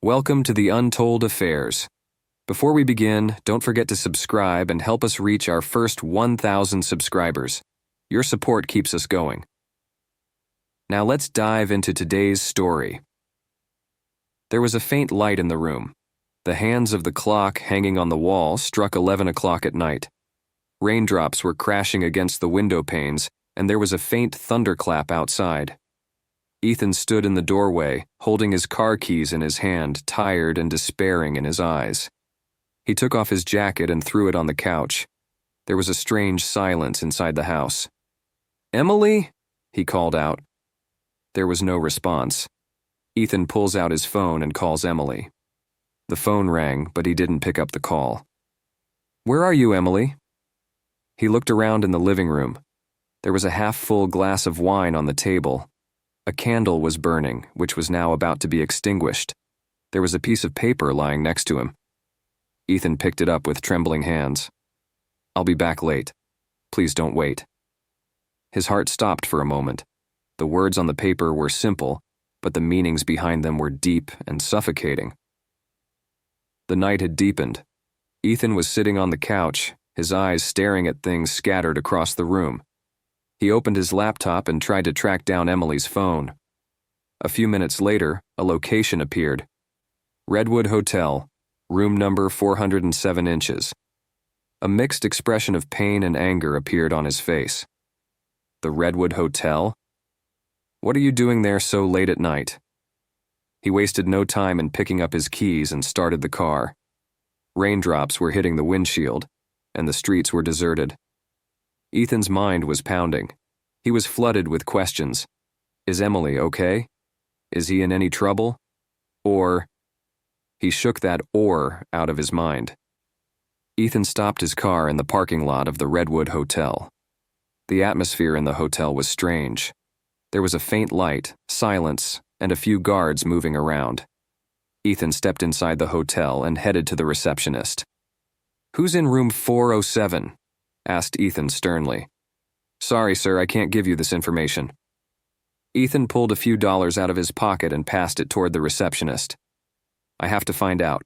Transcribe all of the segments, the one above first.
Welcome to the Untold Affairs. Before we begin, don't forget to subscribe and help us reach our first 1,000 subscribers. Your support keeps us going. Now let's dive into today's story. There was a faint light in the room. The hands of the clock hanging on the wall struck 11 o'clock at night. Raindrops were crashing against the window panes, and there was a faint thunderclap outside. Ethan stood in the doorway, holding his car keys in his hand, tired and despairing in his eyes. He took off his jacket and threw it on the couch. There was a strange silence inside the house. "Emily?" he called out. There was no response. Ethan pulls out his phone and calls Emily. The phone rang, but he didn't pick up the call. "Where are you, Emily?" He looked around in the living room. There was a half-full glass of wine on the table. A candle was burning, which was now about to be extinguished. There was a piece of paper lying next to him. Ethan picked it up with trembling hands. "I'll be back late. Please don't wait." His heart stopped for a moment. The words on the paper were simple, but the meanings behind them were deep and suffocating. The night had deepened. Ethan was sitting on the couch, his eyes staring at things scattered across the room. He opened his laptop and tried to track down Emily's phone. A few minutes later, a location appeared. Redwood Hotel, room number 407 inches. A mixed expression of pain and anger appeared on his face. The Redwood Hotel? What are you doing there so late at night? He wasted no time in picking up his keys and started the car. Raindrops were hitting the windshield, and the streets were deserted. Ethan's mind was pounding. He was flooded with questions. Is Emily okay? Is he in any trouble? Or... He shook that "or" out of his mind. Ethan stopped his car in the parking lot of the Redwood Hotel. The atmosphere in the hotel was strange. There was a faint light, silence, and a few guards moving around. Ethan stepped inside the hotel and headed to the receptionist. "Who's in room 407? asked Ethan sternly. "Sorry, sir, I can't give you this information." Ethan pulled a few dollars out of his pocket and passed it toward the receptionist. "I have to find out.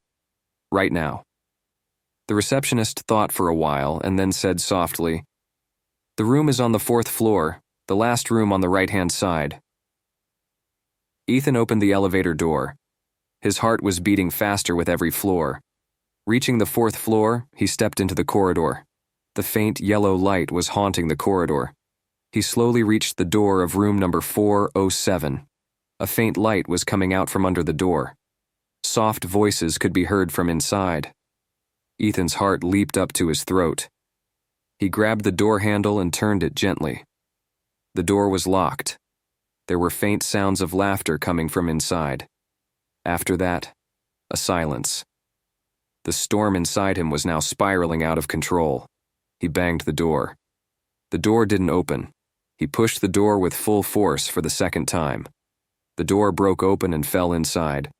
Right now." The receptionist thought for a while and then said softly, "The room is on the 4th floor, the last room on the right-hand side." Ethan opened the elevator door. His heart was beating faster with every floor. Reaching the 4th floor, he stepped into the corridor. The faint yellow light was haunting the corridor. He slowly reached the door of room number 407. A faint light was coming out from under the door. Soft voices could be heard from inside. Ethan's heart leaped up to his throat. He grabbed the door handle and turned it gently. The door was locked. There were faint sounds of laughter coming from inside. After that, a silence. The storm inside him was now spiraling out of control. He banged the door. The door didn't open. He pushed the door with full force for the second time. The door broke open and fell inside.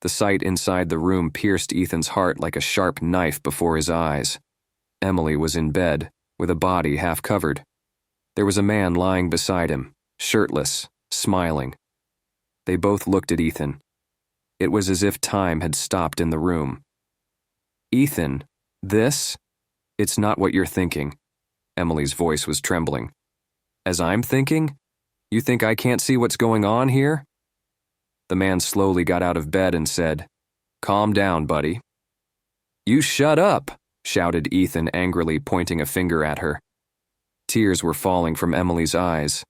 The sight inside the room pierced Ethan's heart like a sharp knife before his eyes. Emily was in bed, with a body half covered. There was a man lying beside him, shirtless, smiling. They both looked at Ethan. It was as if time had stopped in the room. "Ethan, this? It's not what you're thinking." Emily's voice was trembling. "As I'm thinking? You think I can't see what's going on here?" The man slowly got out of bed and said, "Calm down, buddy." "You shut up!" shouted Ethan angrily, pointing a finger at her. Tears were falling from Emily's eyes.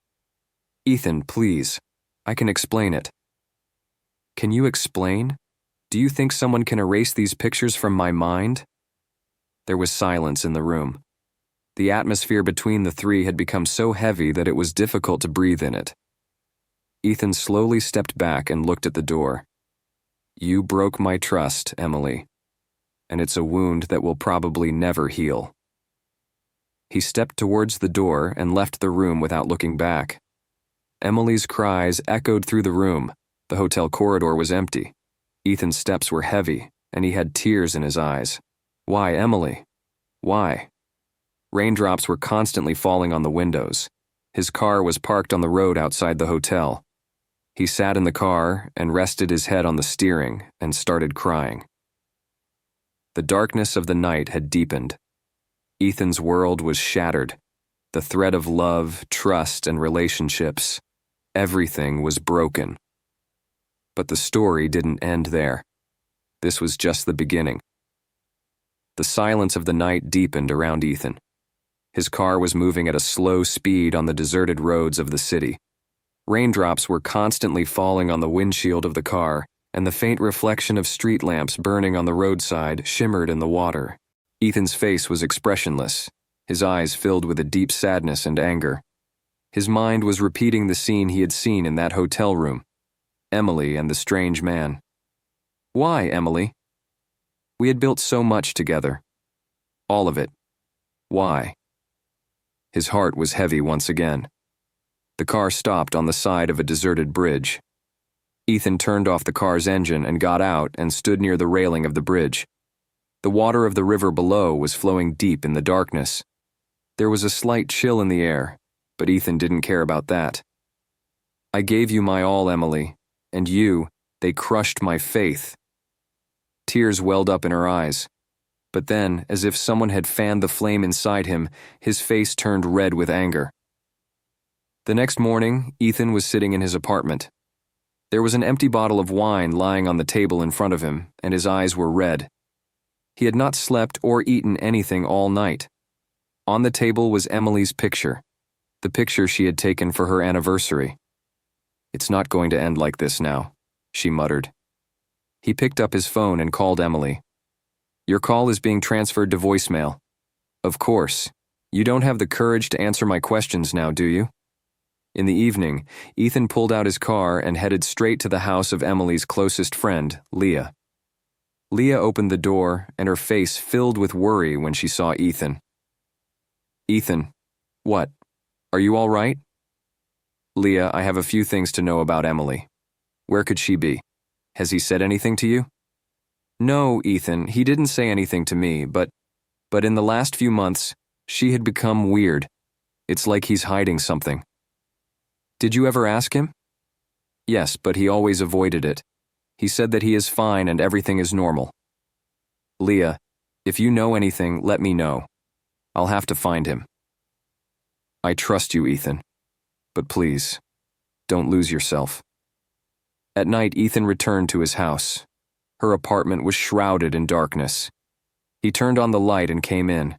"Ethan, please. I can explain it." "Can you explain? Do you think someone can erase these pictures from my mind?" There was silence in the room. The atmosphere between the three had become so heavy that it was difficult to breathe in it. Ethan slowly stepped back and looked at the door. "You broke my trust, Emily, and it's a wound that will probably never heal." He stepped towards the door and left the room without looking back. Emily's cries echoed through the room. The hotel corridor was empty. Ethan's steps were heavy, and he had tears in his eyes. Why, Emily? Why? Raindrops were constantly falling on the windows. His car was parked on the road outside the hotel. He sat in the car and rested his head on the steering and started crying. The darkness of the night had deepened. Ethan's world was shattered. The thread of love, trust, and relationships. Everything was broken. But the story didn't end there. This was just the beginning. The silence of the night deepened around Ethan. His car was moving at a slow speed on the deserted roads of the city. Raindrops were constantly falling on the windshield of the car, and the faint reflection of street lamps burning on the roadside shimmered in the water. Ethan's face was expressionless, his eyes filled with a deep sadness and anger. His mind was repeating the scene he had seen in that hotel room. Emily and the strange man. Why, Emily? We had built so much together. All of it. Why? His heart was heavy once again. The car stopped on the side of a deserted bridge. Ethan turned off the car's engine and got out and stood near the railing of the bridge. The water of the river below was flowing deep in the darkness. There was a slight chill in the air, but Ethan didn't care about that. I gave you my all, Emily, and they crushed my faith. Tears welled up in her eyes. But then, as if someone had fanned the flame inside him, his face turned red with anger. The next morning, Ethan was sitting in his apartment. There was an empty bottle of wine lying on the table in front of him, and his eyes were red. He had not slept or eaten anything all night. On the table was Emily's picture, the picture she had taken for her anniversary. It's not going to end like this now, she muttered. He picked up his phone and called Emily. Your call is being transferred to voicemail. Of course. You don't have the courage to answer my questions now, do you? In the evening, Ethan pulled out his car and headed straight to the house of Emily's closest friend, Leah. Leah opened the door, and her face filled with worry when she saw Ethan. Ethan, what? Are you all right? Leah, I have a few things to know about Emily. Where could she be? Has he said anything to you? No, Ethan, he didn't say anything to me, but in the last few months, she had become weird. It's like he's hiding something. Did you ever ask him? Yes, but he always avoided it. He said that he is fine and everything is normal. Leah, if you know anything, let me know. I'll have to find him. I trust you, Ethan. But please, don't lose yourself. At night, Ethan returned to his house. Her apartment was shrouded in darkness. He turned on the light and came in.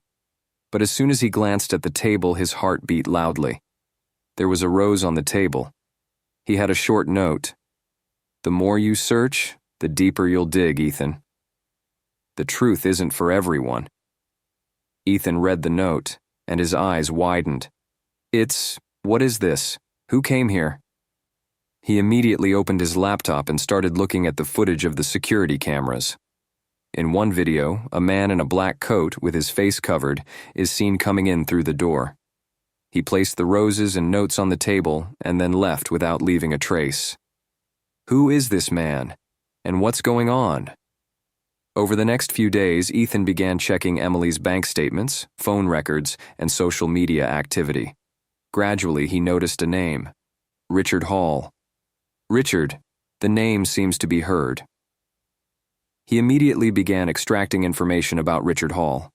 But as soon as he glanced at the table, his heart beat loudly. There was a rose on the table. He had a short note. The more you search, the deeper you'll dig, Ethan. The truth isn't for everyone. Ethan read the note, and his eyes widened. What is this? Who came here? He immediately opened his laptop and started looking at the footage of the security cameras. In one video, a man in a black coat with his face covered is seen coming in through the door. He placed the roses and notes on the table and then left without leaving a trace. Who is this man? And what's going on? Over the next few days, Ethan began checking Emily's bank statements, phone records, and social media activity. Gradually, he noticed a name. Richard Hall. Richard, the name seems to be heard. He immediately began extracting information about Richard Hall.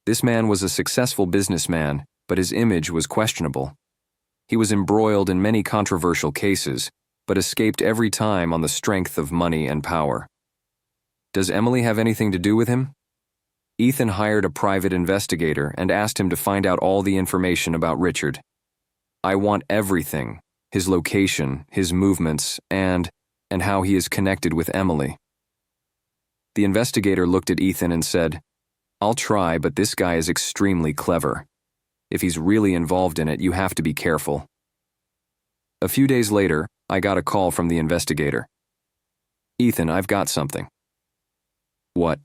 This man was a successful businessman, but his image was questionable. He was embroiled in many controversial cases, but escaped every time on the strength of money and power. Does Emily have anything to do with him? Ethan hired a private investigator and asked him to find out all the information about Richard. I want everything, his location, his movements, and how he is connected with Emily. The investigator looked at Ethan and said, I'll try, but this guy is extremely clever. If he's really involved in it, you have to be careful. A few days later, I got a call from the investigator. Ethan, I've got something. What?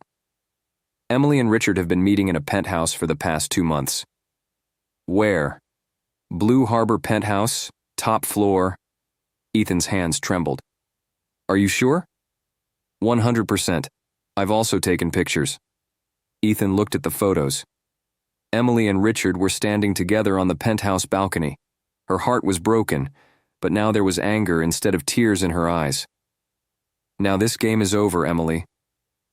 Emily and Richard have been meeting in a penthouse for the past 2 months. Where? Blue Harbor penthouse, top floor. Ethan's hands trembled. Are you sure? 100%. I've also taken pictures. Ethan looked at the photos. Emily and Richard were standing together on the penthouse balcony. Her heart was broken, but now there was anger instead of tears in her eyes. "Now this game is over, Emily,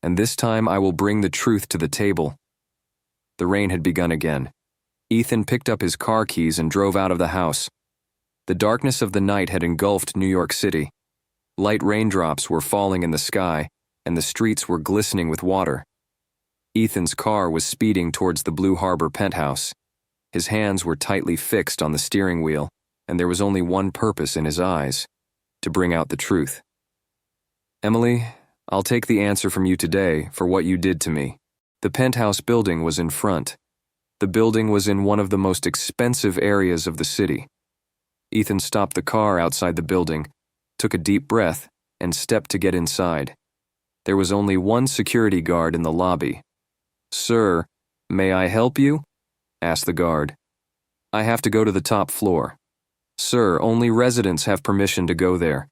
and this time I will bring the truth to the table." The rain had begun again. Ethan picked up his car keys and drove out of the house. The darkness of the night had engulfed New York City. Light raindrops were falling in the sky, and the streets were glistening with water. Ethan's car was speeding towards the Blue Harbor penthouse. His hands were tightly fixed on the steering wheel, and there was only one purpose in his eyes: to bring out the truth. "Emily, I'll take the answer from you today for what you did to me." The penthouse building was in front. The building was in one of the most expensive areas of the city. Ethan stopped the car outside the building, took a deep breath, and stepped to get inside. There was only one security guard in the lobby. "Sir, may I help you?" asked the guard. "I have to go to the top floor." "Sir, only residents have permission to go there."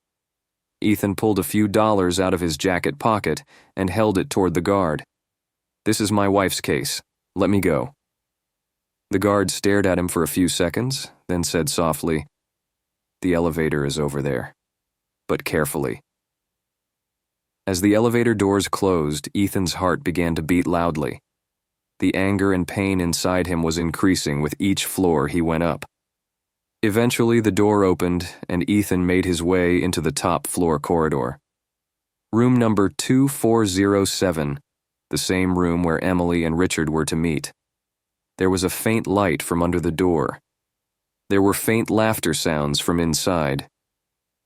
Ethan pulled a few dollars out of his jacket pocket and held it toward the guard. "This is my wife's case. Let me go." The guard stared at him for a few seconds, then said softly, "The elevator is over there, but carefully." As the elevator doors closed, Ethan's heart began to beat loudly. The anger and pain inside him was increasing with each floor he went up. Eventually, the door opened, and Ethan made his way into the top floor corridor. Room number 2407, the same room where Emily and Richard were to meet. There was a faint light from under the door. There were faint laughter sounds from inside.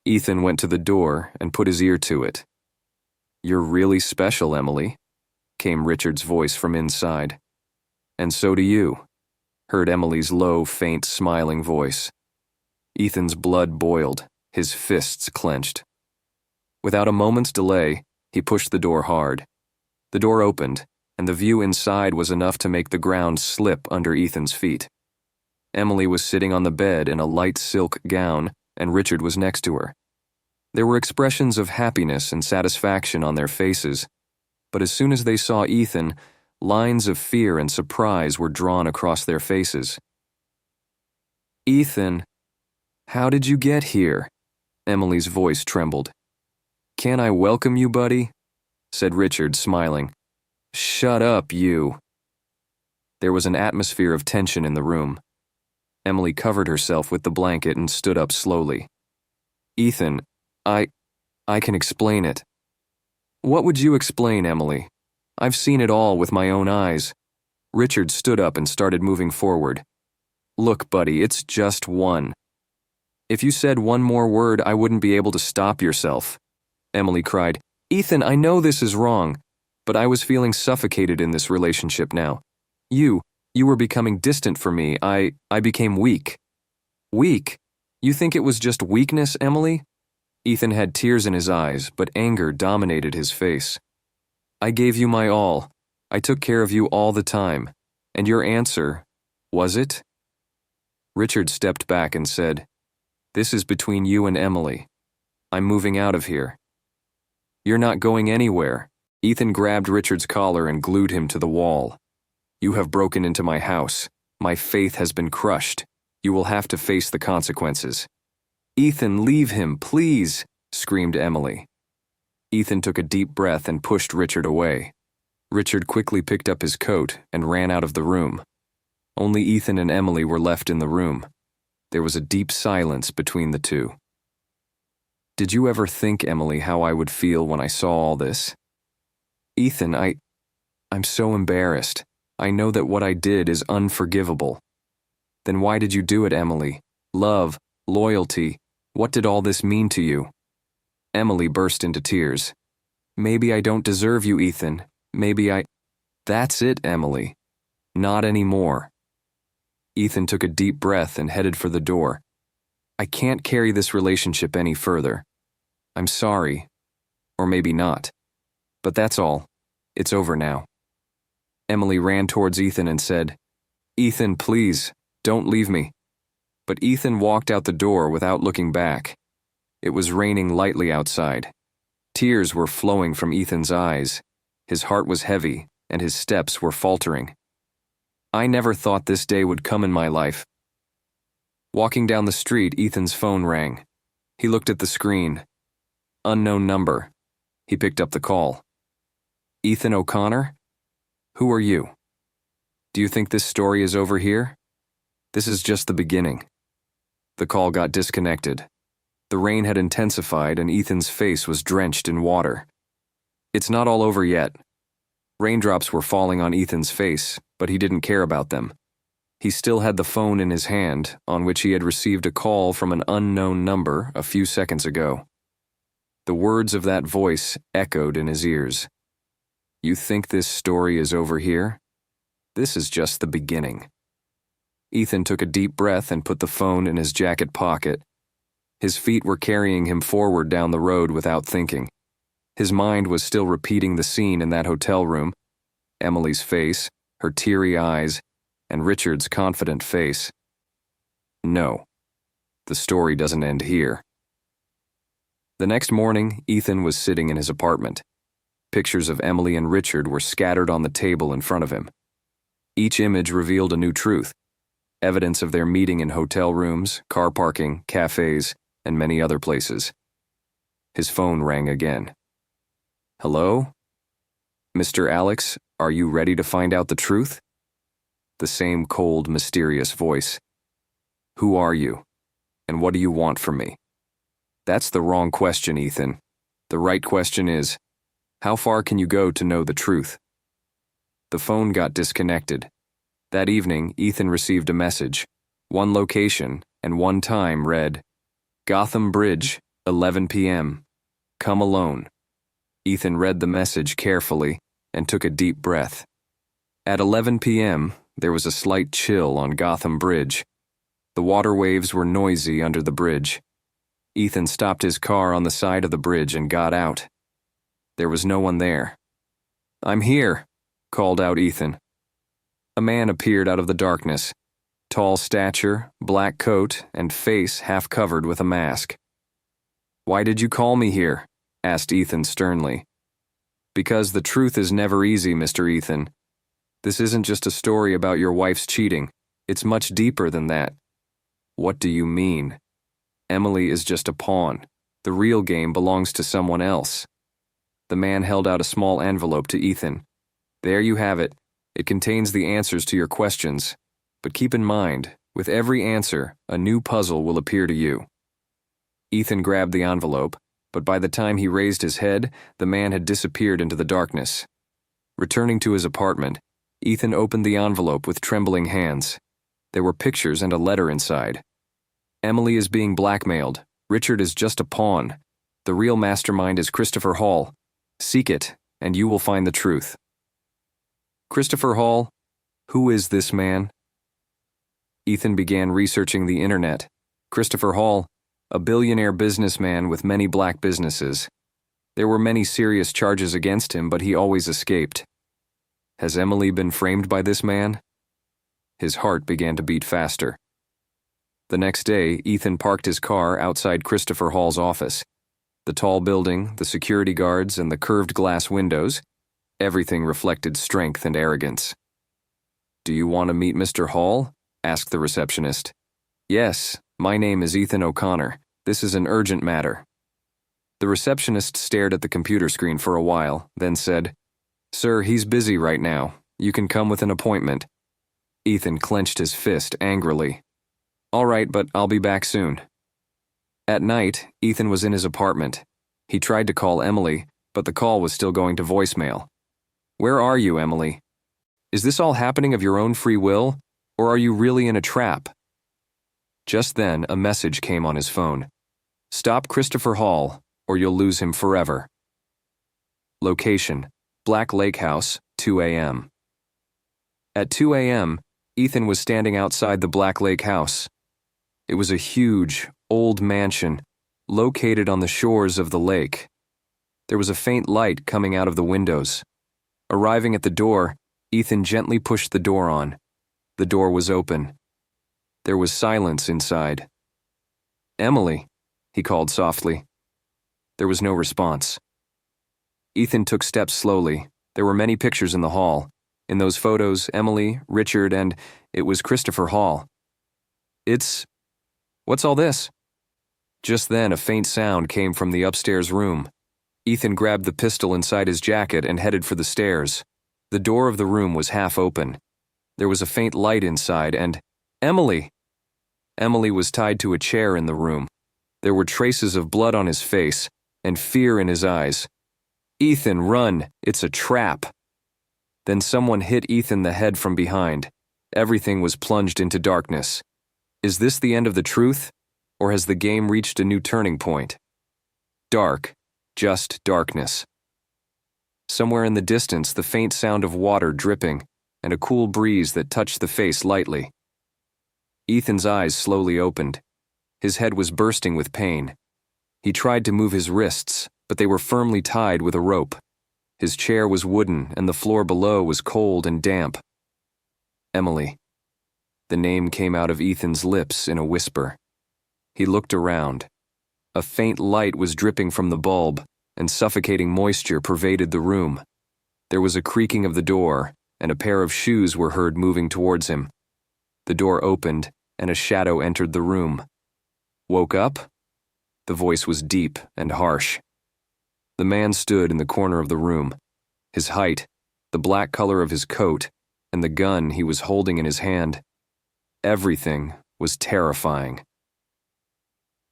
Ethan went to the door and put his ear to it. "You're really special, Emily," came Richard's voice from inside. "And so do you," heard Emily's low, faint, smiling voice. Ethan's blood boiled, his fists clenched. Without a moment's delay, he pushed the door hard. The door opened, and the view inside was enough to make the ground slip under Ethan's feet. Emily was sitting on the bed in a light silk gown, and Richard was next to her. There were expressions of happiness and satisfaction on their faces, but as soon as they saw Ethan, lines of fear and surprise were drawn across their faces. "Ethan, how did you get here?" Emily's voice trembled. "Can I welcome you, buddy?" said Richard, smiling. "Shut up, you." There was an atmosphere of tension in the room. Emily covered herself with the blanket and stood up slowly. "Ethan, I can explain it." "What would you explain, Emily? I've seen it all with my own eyes." Richard stood up and started moving forward. "Look, buddy, it's just one." "If you said one more word, I wouldn't be able to stop yourself," Emily cried. "Ethan, I know this is wrong, but I was feeling suffocated in this relationship now. You were becoming distant for me. I became weak." "Weak? You think it was just weakness, Emily?" Ethan had tears in his eyes, but anger dominated his face. "I gave you my all. I took care of you all the time. And your answer, was it?" Richard stepped back and said, "This is between you and Emily. I'm moving out of here." "You're not going anywhere." Ethan grabbed Richard's collar and glued him to the wall. "You have broken into my house. My faith has been crushed. You will have to face the consequences." "Ethan, leave him, please," screamed Emily. Ethan took a deep breath and pushed Richard away. Richard quickly picked up his coat and ran out of the room. Only Ethan and Emily were left in the room. There was a deep silence between the two. "Did you ever think, Emily, how I would feel when I saw all this?" "Ethan, I'm so embarrassed. I know that what I did is unforgivable." "Then why did you do it, Emily? Love, loyalty, what did all this mean to you?" Emily burst into tears. "Maybe I don't deserve you, Ethan. Maybe I—" "That's it, Emily. Not anymore." Ethan took a deep breath and headed for the door. "I can't carry this relationship any further. I'm sorry. Or maybe not. But that's all. It's over now." Emily ran towards Ethan and said, "Ethan, please, don't leave me." But Ethan walked out the door without looking back. It was raining lightly outside. Tears were flowing from Ethan's eyes. His heart was heavy, and his steps were faltering. "I never thought this day would come in my life." Walking down the street, Ethan's phone rang. He looked at the screen. Unknown number. He picked up the call. Ethan O'Connor? Who are you? Do you think this story is over here? This is just the beginning. The call got disconnected. The rain had intensified and Ethan's face was drenched in water. It's not all over yet. Raindrops were falling on Ethan's face, but he didn't care about them. He still had the phone in his hand, on which he had received a call from an unknown number a few seconds ago. The words of that voice echoed in his ears. You think this story is over here? This is just the beginning. Ethan took a deep breath and put the phone in his jacket pocket. His feet were carrying him forward down the road without thinking. His mind was still repeating the scene in that hotel room. Emily's face, her teary eyes, and Richard's confident face. No, the story doesn't end here. The next morning, Ethan was sitting in his apartment. Pictures of Emily and Richard were scattered on the table in front of him. Each image revealed a new truth, evidence of their meeting in hotel rooms, car parking, cafes, and many other places. His phone rang again. Hello? Mr. Alex, are you ready to find out the truth? The same cold, mysterious voice. Who are you? And what do you want from me? That's the wrong question, Ethan. The right question is, how far can you go to know the truth? The phone got disconnected. That evening, Ethan received a message. One location and one time read, Gotham Bridge, 11 p.m. Come alone. Ethan read the message carefully and took a deep breath. At 11 p.m., there was a slight chill on Gotham Bridge. The water waves were noisy under the bridge. Ethan stopped his car on the side of the bridge and got out. There was no one there. I'm here, called out Ethan. A man appeared out of the darkness. Tall stature, black coat, and face half covered with a mask. Why did you call me here? Asked Ethan sternly. Because the truth is never easy, Mr. Ethan. This isn't just a story about your wife's cheating. It's much deeper than that. What do you mean? Emily is just a pawn. The real game belongs to someone else. The man held out a small envelope to Ethan. There you have it. It contains the answers to your questions. But keep in mind, with every answer, a new puzzle will appear to you. Ethan grabbed the envelope, but by the time he raised his head, the man had disappeared into the darkness. Returning to his apartment, Ethan opened the envelope with trembling hands. There were pictures and a letter inside. Emily is being blackmailed. Richard is just a pawn. The real mastermind is Christopher Hall. Seek it, and you will find the truth. Christopher Hall? Who is this man? Ethan began researching the internet. Christopher Hall, a billionaire businessman with many black businesses. There were many serious charges against him, but he always escaped. Has Emily been framed by this man? His heart began to beat faster. The next day, Ethan parked his car outside Christopher Hall's office. The tall building, the security guards, and the curved glass windows, everything reflected strength and arrogance. Do you want to meet Mr. Hall? Asked the receptionist. Yes, my name is Ethan O'Connor. This is an urgent matter. The receptionist stared at the computer screen for a while, then said, Sir, he's busy right now. You can come with an appointment. Ethan clenched his fist angrily. All right, but I'll be back soon. At night, Ethan was in his apartment. He tried to call Emily, but the call was still going to voicemail. Where are you, Emily? Is this all happening of your own free will, or are you really in a trap? Just then, a message came on his phone. Stop Christopher Hall, or you'll lose him forever. Location: Black Lake House, 2 a.m. At 2 a.m., Ethan was standing outside the Black Lake House. It was a huge, old mansion, located on the shores of the lake. There was a faint light coming out of the windows. Arriving at the door, Ethan gently pushed the door on. The door was open. There was silence inside. Emily, he called softly. There was no response. Ethan took steps slowly. There were many pictures in the hall. In those photos, Emily, Richard, and it was Christopher Hall. What's all this? Just then, a faint sound came from the upstairs room. Ethan grabbed the pistol inside his jacket and headed for the stairs. The door of the room was half open. There was a faint light inside and, Emily! Emily was tied to a chair in the room. There were traces of blood on his face and fear in his eyes. Ethan, run! It's a trap! Then someone hit Ethan the head from behind. Everything was plunged into darkness. Is this the end of the truth? Or has the game reached a new turning point? Dark. Just darkness. Somewhere in the distance, the faint sound of water dripping and a cool breeze that touched the face lightly. Ethan's eyes slowly opened. His head was bursting with pain. He tried to move his wrists, but they were firmly tied with a rope. His chair was wooden and the floor below was cold and damp. Emily. The name came out of Ethan's lips in a whisper. He looked around. A faint light was dripping from the bulb, and suffocating moisture pervaded the room. There was a creaking of the door, and a pair of shoes were heard moving towards him. The door opened, and a shadow entered the room. Woke up? The voice was deep and harsh. The man stood in the corner of the room. His height, the black color of his coat, and the gun he was holding in his hand. Everything was terrifying.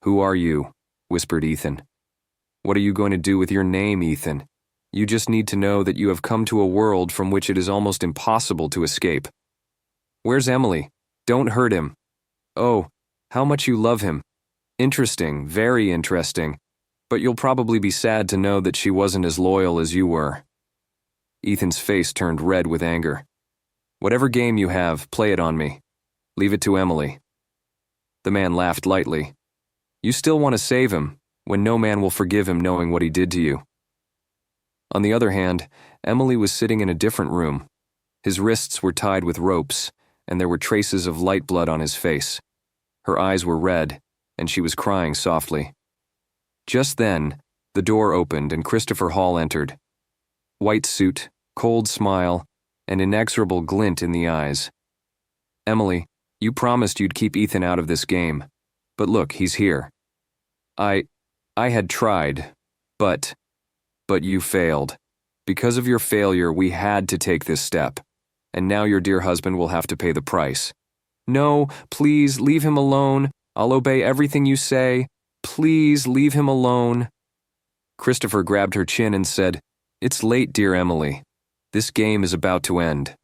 "Who are you?" whispered Ethan. "What are you going to do with your name, Ethan? You just need to know that you have come to a world from which it is almost impossible to escape. Where's Emily? Don't hurt him. Oh, how much you love him. Interesting, very interesting. But you'll probably be sad to know that she wasn't as loyal as you were." Ethan's face turned red with anger. "Whatever game you have, play it on me. Leave it to Emily." The man laughed lightly. "You still want to save him, when no man will forgive him knowing what he did to you." On the other hand, Emily was sitting in a different room. His wrists were tied with ropes, and there were traces of light blood on his face. Her eyes were red, and she was crying softly. Just then, the door opened and Christopher Hall entered. White suit, cold smile, an inexorable glint in the eyes. "Emily, you promised you'd keep Ethan out of this game. But look, he's here. I had tried, but you failed. Because of your failure, we had to take this step. And now your dear husband will have to pay the price. No, please, leave him alone. I'll obey everything you say. Please, leave him alone." Christopher grabbed her chin and said, "It's late, dear Emily. This game is about to end."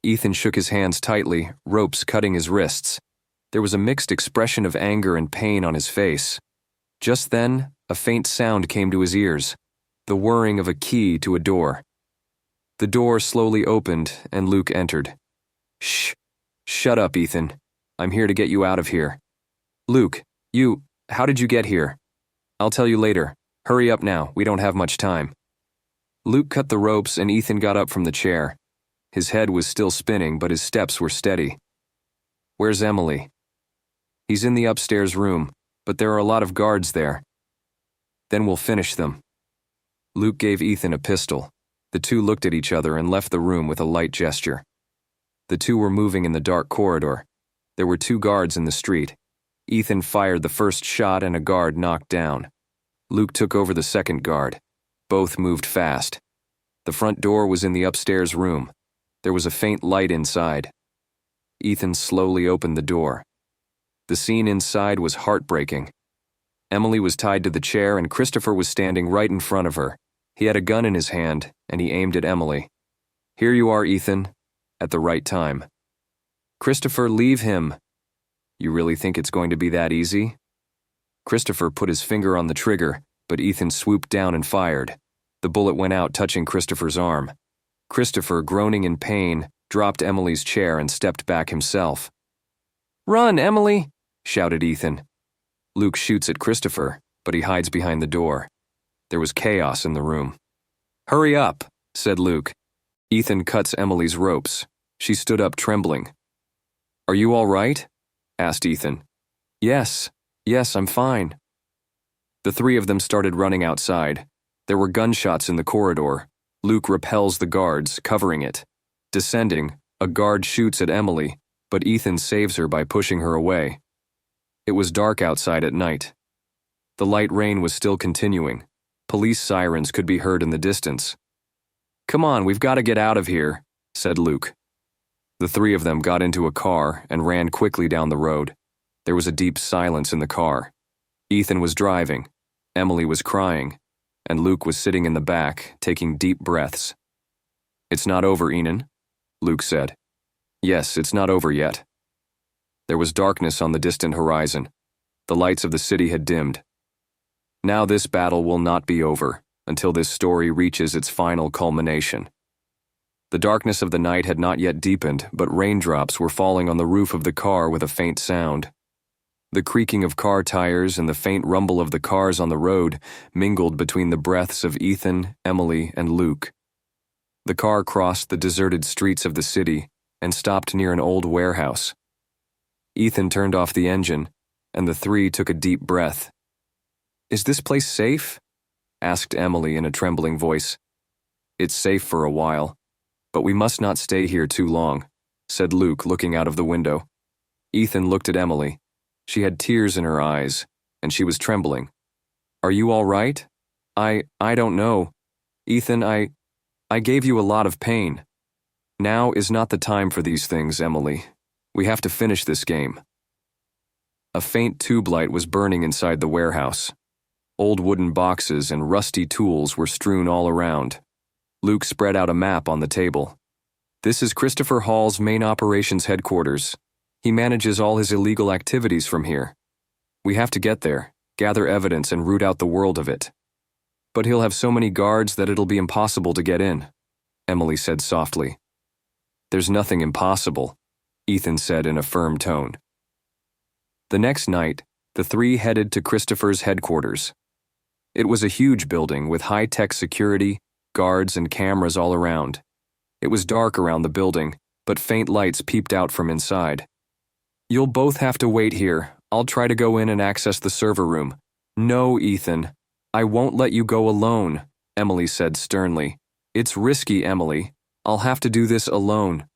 Ethan shook his hands tightly, ropes cutting his wrists. There was a mixed expression of anger and pain on his face. Just then, a faint sound came to his ears, the whirring of a key to a door. The door slowly opened, and Luke entered. "Shh! Shut up, Ethan. I'm here to get you out of here." "Luke, how did you get here?" "I'll tell you later. Hurry up now, we don't have much time." Luke cut the ropes and Ethan got up from the chair. His head was still spinning, but his steps were steady. "Where's Emily?" "He's in the upstairs room, but there are a lot of guards there." "Then we'll finish them." Luke gave Ethan a pistol. The two looked at each other and left the room with a light gesture. The two were moving in the dark corridor. There were 2 guards in the street. Ethan fired the first shot and a guard knocked down. Luke took over the second guard. Both moved fast. The front door was in the upstairs room. There was a faint light inside. Ethan slowly opened the door. The scene inside was heartbreaking. Emily was tied to the chair and Christopher was standing right in front of her. He had a gun in his hand, and he aimed at Emily. "Here you are, Ethan, at the right time." "Christopher, leave him." "You really think it's going to be that easy?" Christopher put his finger on the trigger, but Ethan swooped down and fired. The bullet went out, touching Christopher's arm. Christopher, groaning in pain, dropped Emily's chair and stepped back himself. "Run, Emily!" shouted Ethan. Luke shoots at Christopher, but he hides behind the door. There was chaos in the room. "Hurry up," said Luke. Ethan cuts Emily's ropes. She stood up trembling. "Are you all right?" asked Ethan. Yes, I'm fine." The 3 of them started running outside. There were gunshots in the corridor. Luke repels the guards, covering it. Descending, a guard shoots at Emily, but Ethan saves her by pushing her away. It was dark outside at night. The light rain was still continuing. Police sirens could be heard in the distance. "Come on, we've got to get out of here," said Luke. The three of them got into a car and ran quickly down the road. There was a deep silence in the car. Ethan was driving, Emily was crying, and Luke was sitting in the back, taking deep breaths. "It's not over, Enan," Luke said. "Yes, it's not over yet." There was darkness on the distant horizon. The lights of the city had dimmed. Now this battle will not be over until this story reaches its final culmination. The darkness of the night had not yet deepened, but raindrops were falling on the roof of the car with a faint sound. The creaking of car tires and the faint rumble of the cars on the road mingled between the breaths of Ethan, Emily, and Luke. The car crossed the deserted streets of the city and stopped near an old warehouse. Ethan turned off the engine, and the three took a deep breath. "Is this place safe?" asked Emily in a trembling voice. "It's safe for a while, but we must not stay here too long," said Luke, looking out of the window. Ethan looked at Emily. She had tears in her eyes, and she was trembling. "Are you all right?" I don't know. Ethan, I gave you a lot of pain. Now is not the time for these things, Emily. We have to finish this game." A faint tube light was burning inside the warehouse. Old wooden boxes and rusty tools were strewn all around. Luke spread out a map on the table. "This is Christopher Hall's main operations headquarters. He manages all his illegal activities from here. We have to get there, gather evidence, and root out the world of it. But he'll have so many guards that it'll be impossible to get in," Emily said softly. "There's nothing impossible," Ethan said in a firm tone. The next night, the three headed to Christopher's headquarters. It was a huge building with high-tech security, guards, and cameras all around. It was dark around the building, but faint lights peeped out from inside. "You'll both have to wait here. I'll try to go in and access the server room." "No, Ethan. I won't let you go alone," Emily said sternly. "It's risky, Emily. I'll have to do this alone."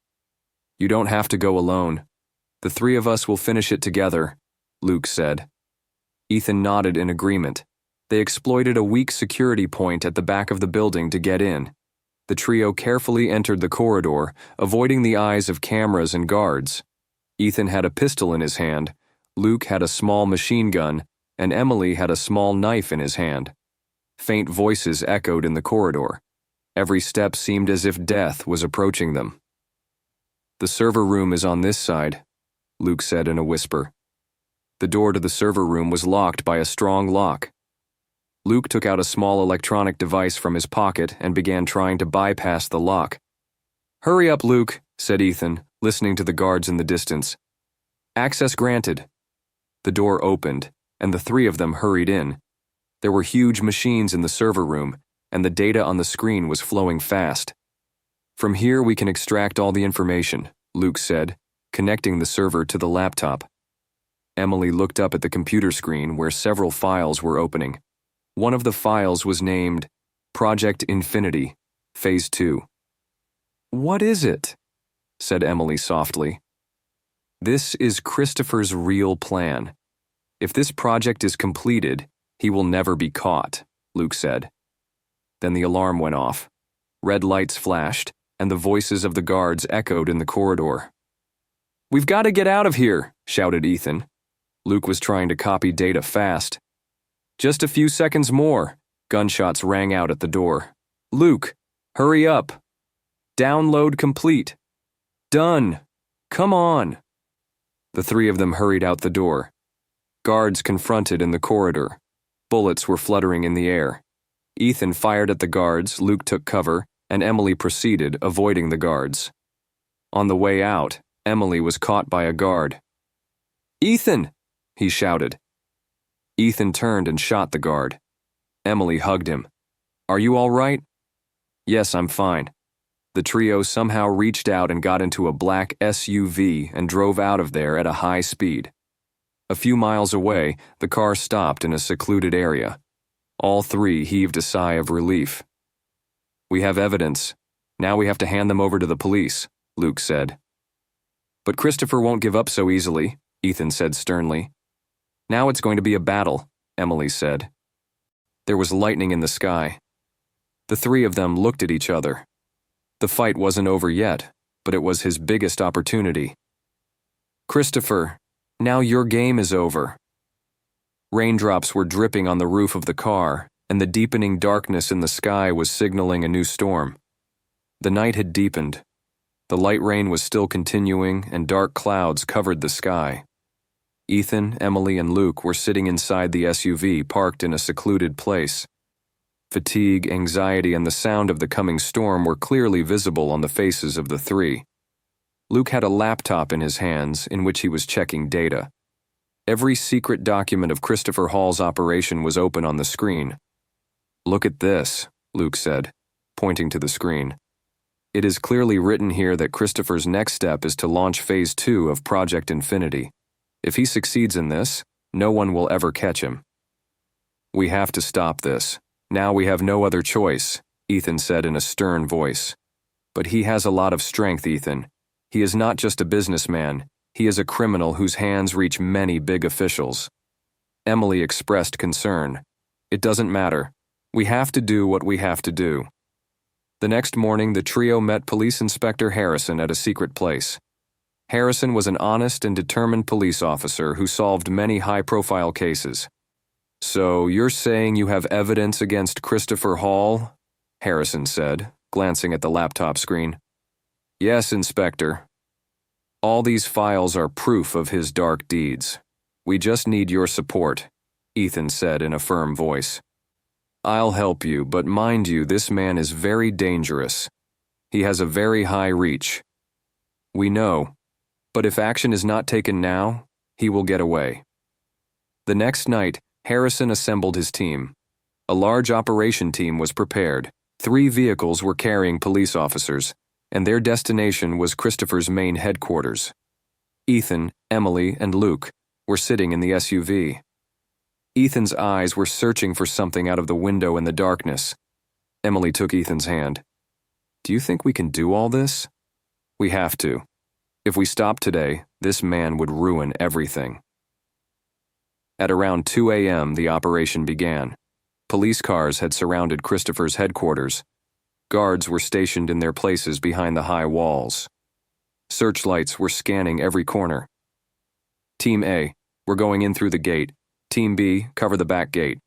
"You don't have to go alone. The three of us will finish it together," Luke said. Ethan nodded in agreement. They exploited a weak security point at the back of the building to get in. The trio carefully entered the corridor, avoiding the eyes of cameras and guards. Ethan had a pistol in his hand, Luke had a small machine gun, and Emily had a small knife in his hand. Faint voices echoed in the corridor. Every step seemed as if death was approaching them. "The server room is on this side," Luke said in a whisper. The door to the server room was locked by a strong lock. Luke took out a small electronic device from his pocket and began trying to bypass the lock. "Hurry up, Luke," said Ethan, listening to the guards in the distance. "Access granted." The door opened, and the three of them hurried in. There were huge machines in the server room, and the data on the screen was flowing fast. "From here we can extract all the information," Luke said, connecting the server to the laptop. Emily looked up at the computer screen where several files were opening. One of the files was named Project Infinity, Phase 2. "What is it?" said Emily softly. "This is Christopher's real plan. If this project is completed, he will never be caught," Luke said. Then the alarm went off. Red lights flashed, and the voices of the guards echoed in the corridor. "We've got to get out of here," shouted Ethan. Luke was trying to copy data fast. "Just a few seconds more." Gunshots rang out at the door. "Luke, hurry up. Download complete. Done. Come on." The three of them hurried out the door. Guards confronted in the corridor. Bullets were fluttering in the air. Ethan fired at the guards, Luke took cover, and Emily proceeded, avoiding the guards. On the way out, Emily was caught by a guard. "Ethan!" he shouted. Ethan turned and shot the guard. Emily hugged him. "Are you all right?" "Yes, I'm fine." The trio somehow reached out and got into a black SUV and drove out of there at a high speed. A few miles away, the car stopped in a secluded area. All three heaved a sigh of relief. "We have evidence. Now we have to hand them over to the police," Luke said. "But Christopher won't give up so easily," Ethan said sternly. Now it's going to be a battle, Emily said. There was lightning in the sky. The three of them looked at each other. The fight wasn't over yet, but it was his biggest opportunity. Christopher, now your game is over. Raindrops were dripping on the roof of the car, and the deepening darkness in the sky was signaling a new storm. The night had deepened. The light rain was still continuing, and dark clouds covered the sky. Ethan, Emily, and Luke were sitting inside the SUV parked in a secluded place. Fatigue, anxiety, and the sound of the coming storm were clearly visible on the faces of the three. Luke had a laptop in his hands in which he was checking data. Every secret document of Christopher Hall's operation was open on the screen. "Look at this," Luke said, pointing to the screen. "It is clearly written here that Christopher's next step is to launch Phase 2 of Project Infinity. If he succeeds in this, no one will ever catch him." "We have to stop this. Now we have no other choice," Ethan said in a stern voice. "But he has a lot of strength, Ethan. He is not just a businessman. He is a criminal whose hands reach many big officials." Emily expressed concern. "It doesn't matter. We have to do what we have to do." The next morning, the trio met Police Inspector Harrison at a secret place. Harrison was an honest and determined police officer who solved many high-profile cases. "So, you're saying you have evidence against Christopher Hall?" Harrison said, glancing at the laptop screen. "Yes, Inspector. All these files are proof of his dark deeds. We just need your support," Ethan said in a firm voice. "I'll help you, but mind you, this man is very dangerous. He has a very high reach. We know, but if action is not taken now, he will get away." The next night, Harrison assembled his team. A large operation team was prepared. 3 vehicles were carrying police officers, and their destination was Christopher's main headquarters. Ethan, Emily, and Luke were sitting in the SUV. Ethan's eyes were searching for something out of the window in the darkness. Emily took Ethan's hand. "Do you think we can do all this?" "We have to. If we stop today, this man would ruin everything." At around 2 a.m., the operation began. Police cars had surrounded Christopher's headquarters. Guards were stationed in their places behind the high walls. Searchlights were scanning every corner. "Team A, we're going in through the gate. Team B, cover the back gate."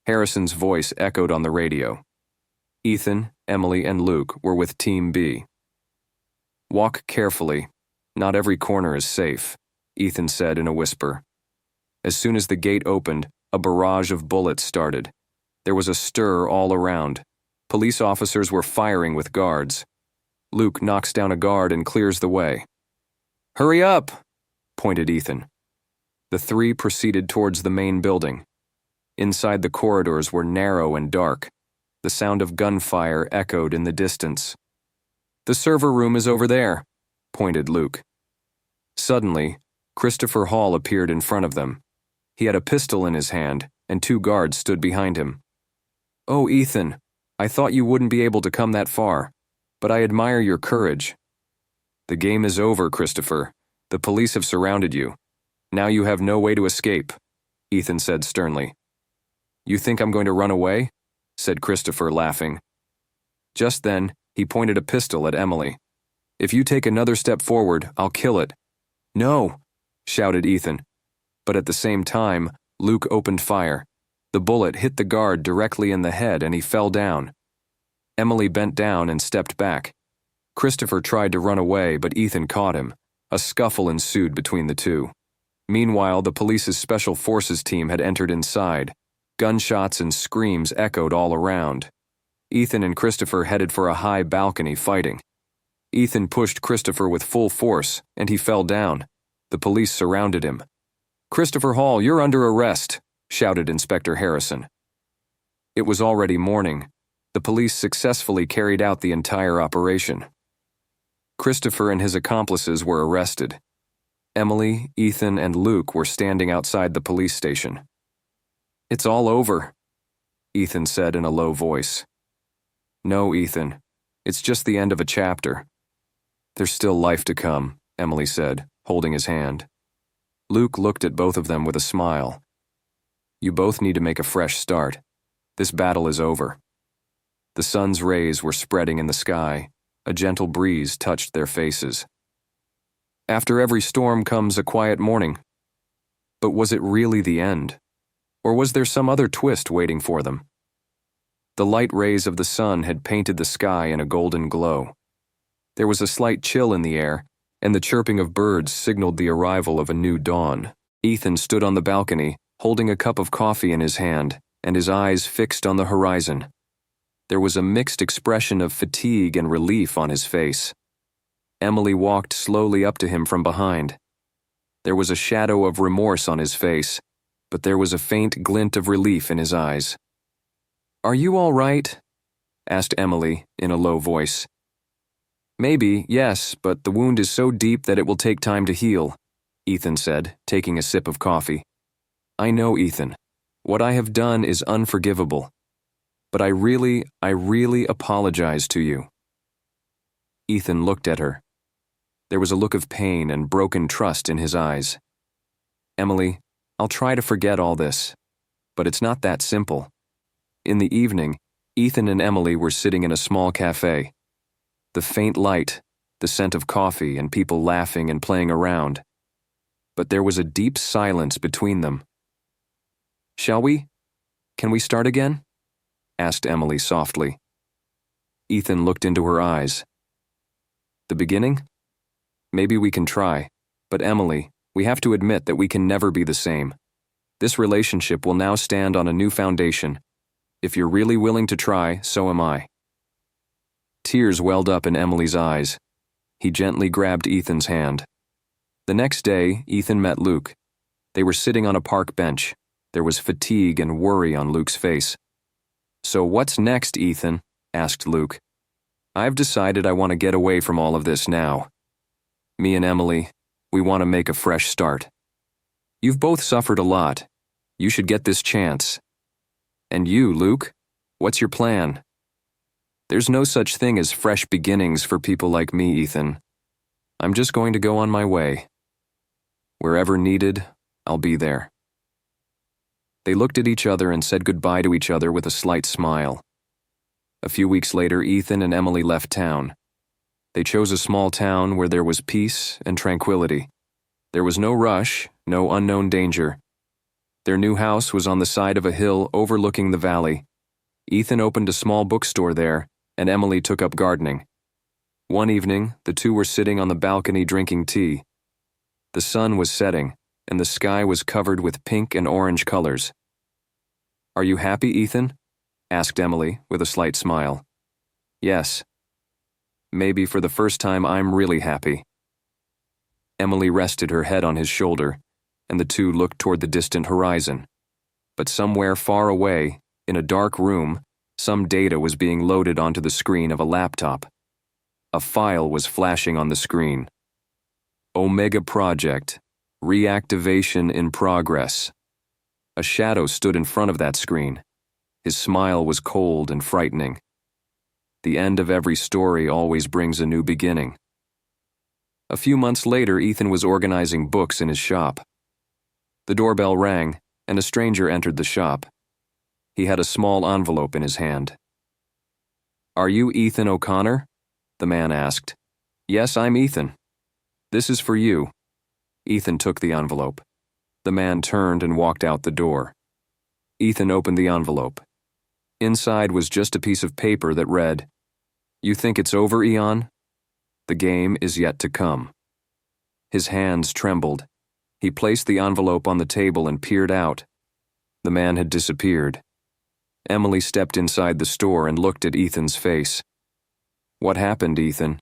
Harrison's voice echoed on the radio. Ethan, Emily, and Luke were with Team B. "Walk carefully. Not every corner is safe," Ethan said in a whisper. As soon as the gate opened, a barrage of bullets started. There was a stir all around. Police officers were firing with guards. Luke knocks down a guard and clears the way. "Hurry up!" pointed Ethan. The 3 proceeded towards the main building. Inside, the corridors were narrow and dark. The sound of gunfire echoed in the distance. "The server room is over there," pointed Luke. Suddenly, Christopher Hall appeared in front of them. He had a pistol in his hand, and 2 guards stood behind him. "Oh, Ethan, I thought you wouldn't be able to come that far, but I admire your courage." "The game is over, Christopher. The police have surrounded you. Now you have no way to escape," Ethan said sternly. "You think I'm going to run away?" said Christopher, laughing. Just then, he pointed a pistol at Emily. "If you take another step forward, I'll kill it." "No!" shouted Ethan. But at the same time, Luke opened fire. The bullet hit the guard directly in the head and he fell down. Emily bent down and stepped back. Christopher tried to run away, but Ethan caught him. A scuffle ensued between the two. Meanwhile, the police's special forces team had entered inside. Gunshots and screams echoed all around. Ethan and Christopher headed for a high balcony fighting. Ethan pushed Christopher with full force, and he fell down. The police surrounded him. "Christopher Hall, you're under arrest," shouted Inspector Harrison. It was already morning. The police successfully carried out the entire operation. Christopher and his accomplices were arrested. Emily, Ethan, and Luke were standing outside the police station. "It's all over," Ethan said in a low voice. "No, Ethan. It's just the end of a chapter." "There's still life to come," Emily said, holding his hand. Luke looked at both of them with a smile. You both need to make a fresh start. This battle is over. The sun's rays were spreading in the sky. A gentle breeze touched their faces. After every storm comes a quiet morning. But was it really the end? Or was there some other twist waiting for them? The light rays of the sun had painted the sky in a golden glow. There was a slight chill in the air, and the chirping of birds signaled the arrival of a new dawn. Ethan stood on the balcony, holding a cup of coffee in his hand, and his eyes fixed on the horizon. There was a mixed expression of fatigue and relief on his face. Emily walked slowly up to him from behind. There was a shadow of remorse on his face, but there was a faint glint of relief in his eyes. "Are you all right?" asked Emily in a low voice. "Maybe, yes, but the wound is so deep that it will take time to heal," Ethan said, taking a sip of coffee. "I know, Ethan. What I have done is unforgivable. But I really apologize to you." Ethan looked at her. There was a look of pain and broken trust in his eyes. "Emily, I'll try to forget all this, but it's not that simple." In the evening, Ethan and Emily were sitting in a small cafe. The faint light, the scent of coffee, and people laughing and playing around. But there was a deep silence between them. "Shall we? Can we start again?" asked Emily softly. Ethan looked into her eyes. "The beginning? Maybe we can try, but Emily, we have to admit that we can never be the same. This relationship will now stand on a new foundation. If you're really willing to try, so am I." Tears welled up in Emily's eyes. He gently grabbed Ethan's hand. The next day, Ethan met Luke. They were sitting on a park bench. There was fatigue and worry on Luke's face. "So what's next, Ethan?" asked Luke. "I've decided I want to get away from all of this now. Me and Emily, we want to make a fresh start. You've both suffered a lot. You should get this chance. And you, Luke, what's your plan?" "There's no such thing as fresh beginnings for people like me, Ethan. I'm just going to go on my way. Wherever needed, I'll be there." They looked at each other and said goodbye to each other with a slight smile. A few weeks later, Ethan and Emily left town. They chose a small town where there was peace and tranquility. There was no rush, no unknown danger. Their new house was on the side of a hill overlooking the valley. Ethan opened a small bookstore there, and Emily took up gardening. One evening, the two were sitting on the balcony drinking tea. The sun was setting, and the sky was covered with pink and orange colors. "Are you happy, Ethan?" asked Emily with a slight smile. "Yes. Maybe for the first time I'm really happy." Emily rested her head on his shoulder, and the two looked toward the distant horizon. But somewhere far away, in a dark room, some data was being loaded onto the screen of a laptop. A file was flashing on the screen. "Omega Project. Reactivation in progress." A shadow stood in front of that screen. His smile was cold and frightening. The end of every story always brings a new beginning. A few months later, Ethan was organizing books in his shop. The doorbell rang, and a stranger entered the shop. He had a small envelope in his hand. "Are you Ethan O'Connor?" the man asked. "Yes, I'm Ethan. This is for you." Ethan took the envelope. The man turned and walked out the door. Ethan opened the envelope. Inside was just a piece of paper that read, "You think it's over, Eon? The game is yet to come." His hands trembled. He placed the envelope on the table and peered out. The man had disappeared. Emily stepped inside the store and looked at Ethan's face. "What happened, Ethan?"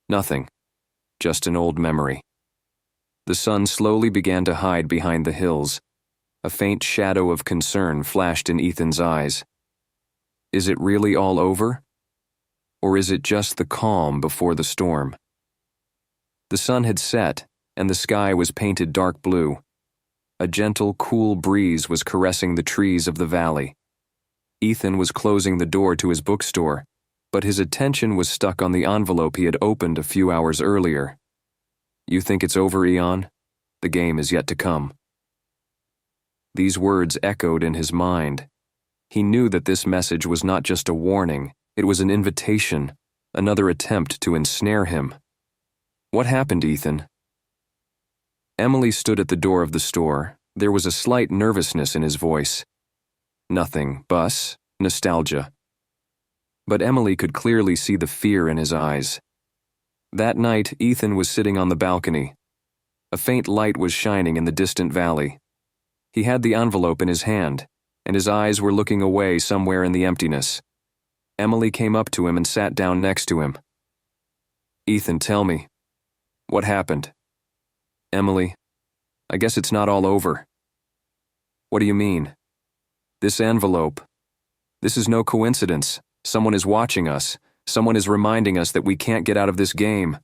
"Nothing. Just an old memory." The sun slowly began to hide behind the hills. A faint shadow of concern flashed in Ethan's eyes. Is it really all over? Or is it just the calm before the storm? The sun had set, and the sky was painted dark blue. A gentle, cool breeze was caressing the trees of the valley. Ethan was closing the door to his bookstore, but his attention was stuck on the envelope he had opened a few hours earlier. "You think it's over, Eon? The game is yet to come." These words echoed in his mind. He knew that this message was not just a warning, it was an invitation, another attempt to ensnare him. "What happened, Ethan?" Emily stood at the door of the store. There was a slight nervousness in his voice. "Nothing, Bus. Nostalgia." But Emily could clearly see the fear in his eyes. That night, Ethan was sitting on the balcony. A faint light was shining in the distant valley. He had the envelope in his hand, and his eyes were looking away somewhere in the emptiness. Emily came up to him and sat down next to him. "Ethan, tell me. What happened?" "Emily, I guess it's not all over." "What do you mean?" "This envelope. This is no coincidence. Someone is watching us. Someone is reminding us that we can't get out of this game."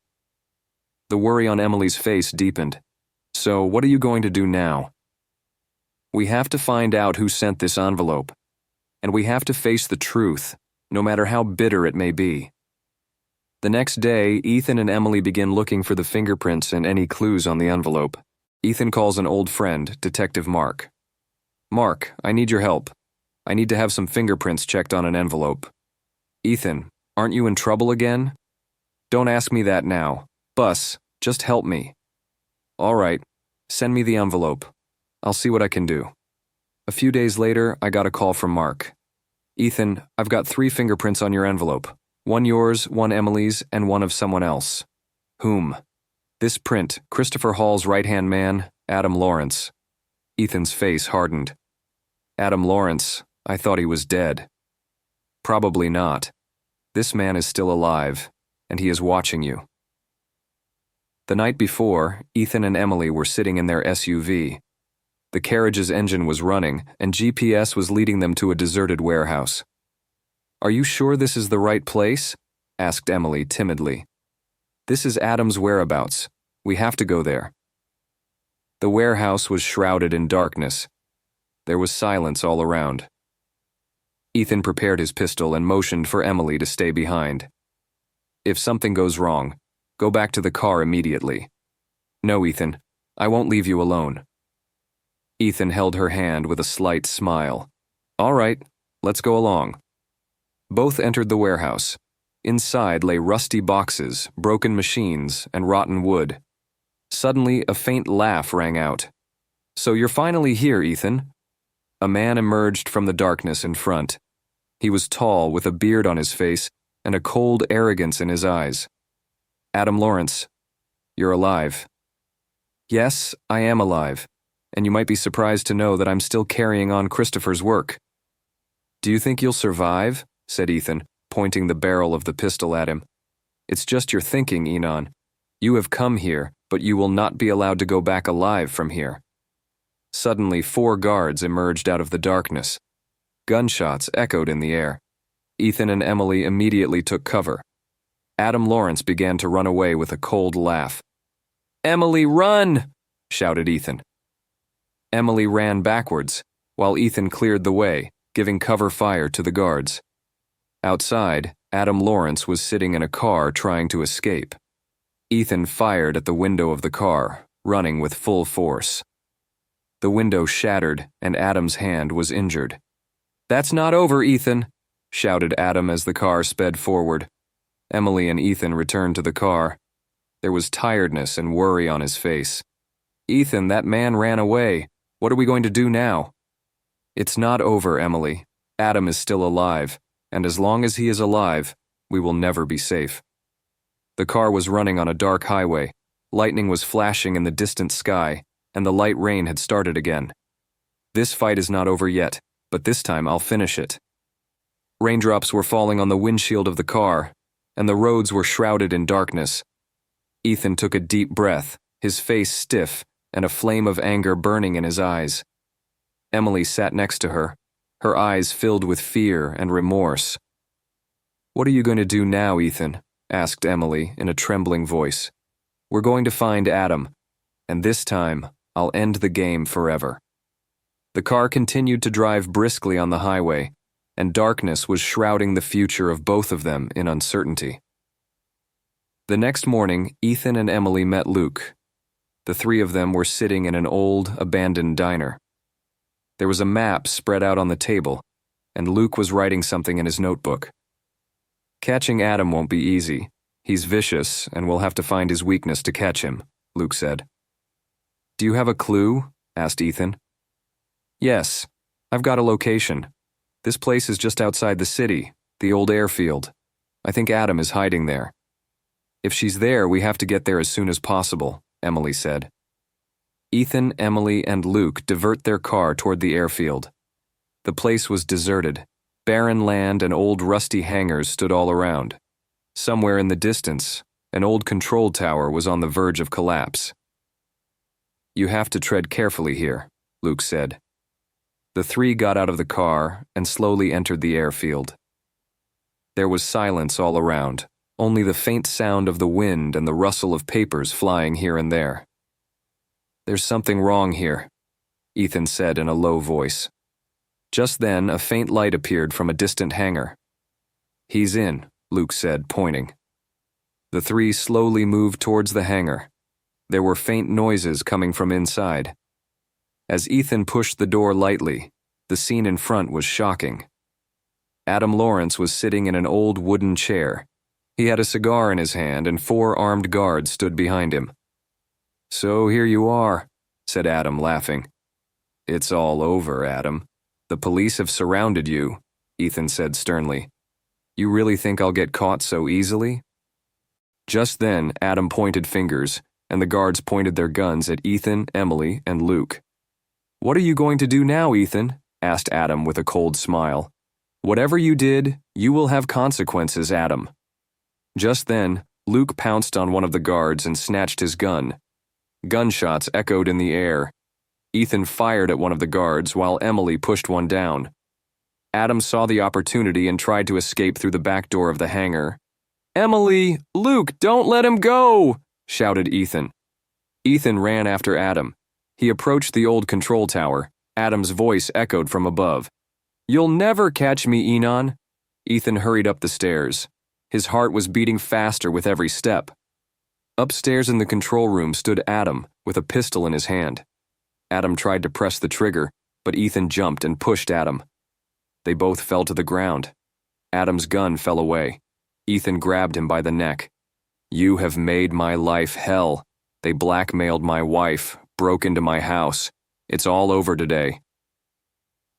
The worry on Emily's face deepened. "So, what are you going to do now?" "We have to find out who sent this envelope. And we have to face the truth, no matter how bitter it may be." The next day, Ethan and Emily begin looking for the fingerprints and any clues on the envelope. Ethan calls an old friend, Detective Mark. "Mark, I need your help. I need to have some fingerprints checked on an envelope." "Ethan, aren't you in trouble again?" "Don't ask me that now. Bus, just help me." "All right, send me the envelope. I'll see what I can do." A few days later, I got a call from Mark. "Ethan, I've got 3 fingerprints on your envelope. One yours, one Emily's, and one of someone else." "Whom?" "This print, Christopher Hall's right-hand man, Adam Lawrence." Ethan's face hardened. "Adam Lawrence, I thought he was dead." "Probably not. This man is still alive, and he is watching you." The night before, Ethan and Emily were sitting in their SUV. The carriage's engine was running, and GPS was leading them to a deserted warehouse. "Are you sure this is the right place?" asked Emily timidly. "This is Adam's whereabouts. We have to go there." The warehouse was shrouded in darkness. There was silence all around. Ethan prepared his pistol and motioned for Emily to stay behind. "If something goes wrong, go back to the car immediately." "No, Ethan, I won't leave you alone." Ethan held her hand with a slight smile. "All right, let's go along." Both entered the warehouse. Inside lay rusty boxes, broken machines, and rotten wood. Suddenly, a faint laugh rang out. "So you're finally here, Ethan." A man emerged from the darkness in front. He was tall, with a beard on his face and a cold arrogance in his eyes. "Adam Lawrence, you're alive." "Yes, I am alive, and you might be surprised to know that I'm still carrying on Christopher's work." "Do you think you'll survive?" said Ethan, pointing the barrel of the pistol at him. "It's just your thinking, Enon. You have come here, but you will not be allowed to go back alive from here." Suddenly, 4 guards emerged out of the darkness. Gunshots echoed in the air. Ethan and Emily immediately took cover. Adam Lawrence began to run away with a cold laugh. "Emily, run!" shouted Ethan. Emily ran backwards, while Ethan cleared the way, giving cover fire to the guards. Outside, Adam Lawrence was sitting in a car trying to escape. Ethan fired at the window of the car, running with full force. The window shattered, and Adam's hand was injured. "That's not over, Ethan," shouted Adam as the car sped forward. Emily and Ethan returned to the car. There was tiredness and worry on his face. "Ethan, that man ran away. What are we going to do now?" "It's not over, Emily. Adam is still alive, and as long as he is alive, we will never be safe." The car was running on a dark highway. Lightning was flashing in the distant sky, and the light rain had started again. "This fight is not over yet, but this time I'll finish it." Raindrops were falling on the windshield of the car, and the roads were shrouded in darkness. Ethan took a deep breath, his face stiff, and a flame of anger burning in his eyes. Emily sat next to her, her eyes filled with fear and remorse. "What are you going to do now, Ethan?" asked Emily in a trembling voice. "We're going to find Adam, and this time, I'll end the game forever." The car continued to drive briskly on the highway, and darkness was shrouding the future of both of them in uncertainty. The next morning, Ethan and Emily met Luke. The three of them were sitting in an old, abandoned diner. There was a map spread out on the table, and Luke was writing something in his notebook. Catching Adam won't be easy. He's vicious, and we'll have to find his weakness to catch him, Luke said. Do you have a clue? Asked Ethan. Yes, I've got a location. This place is just outside the city, the old airfield. I think Adam is hiding there. If she's there, we have to get there as soon as possible, Emily said. Ethan, Emily, and Luke divert their car toward the airfield. The place was deserted. Barren land and old rusty hangars stood all around. Somewhere in the distance, an old control tower was on the verge of collapse. You have to tread carefully here, Luke said. The three got out of the car and slowly entered the airfield. There was silence all around, only the faint sound of the wind and the rustle of papers flying here and there. There's something wrong here, Ethan said in a low voice. Just then, a faint light appeared from a distant hangar. He's in, Luke said, pointing. The three slowly moved towards the hangar. There were faint noises coming from inside. As Ethan pushed the door lightly, the scene in front was shocking. Adam Lawrence was sitting in an old wooden chair. He had a cigar in his hand and 4 armed guards stood behind him. So here you are, said Adam, laughing. It's all over, Adam. The police have surrounded you, Ethan said sternly. You really think I'll get caught so easily? Just then, Adam pointed fingers, and the guards pointed their guns at Ethan, Emily, and Luke. What are you going to do now, Ethan? Asked Adam with a cold smile. Whatever you did, you will have consequences, Adam. Just then, Luke pounced on one of the guards and snatched his gun. Gunshots echoed in the air. Ethan fired at one of the guards while Emily pushed one down. Adam saw the opportunity and tried to escape through the back door of the hangar. Emily, Luke, don't let him go, shouted Ethan. Ethan ran after Adam. He approached the old control tower. Adam's voice echoed from above. You'll never catch me, Enon. Ethan hurried up the stairs. His heart was beating faster with every step. Upstairs in the control room stood Adam with a pistol in his hand. Adam tried to press the trigger, but Ethan jumped and pushed Adam. They both fell to the ground. Adam's gun fell away. Ethan grabbed him by the neck. You have made my life hell. They blackmailed my wife, broke into my house. It's all over today.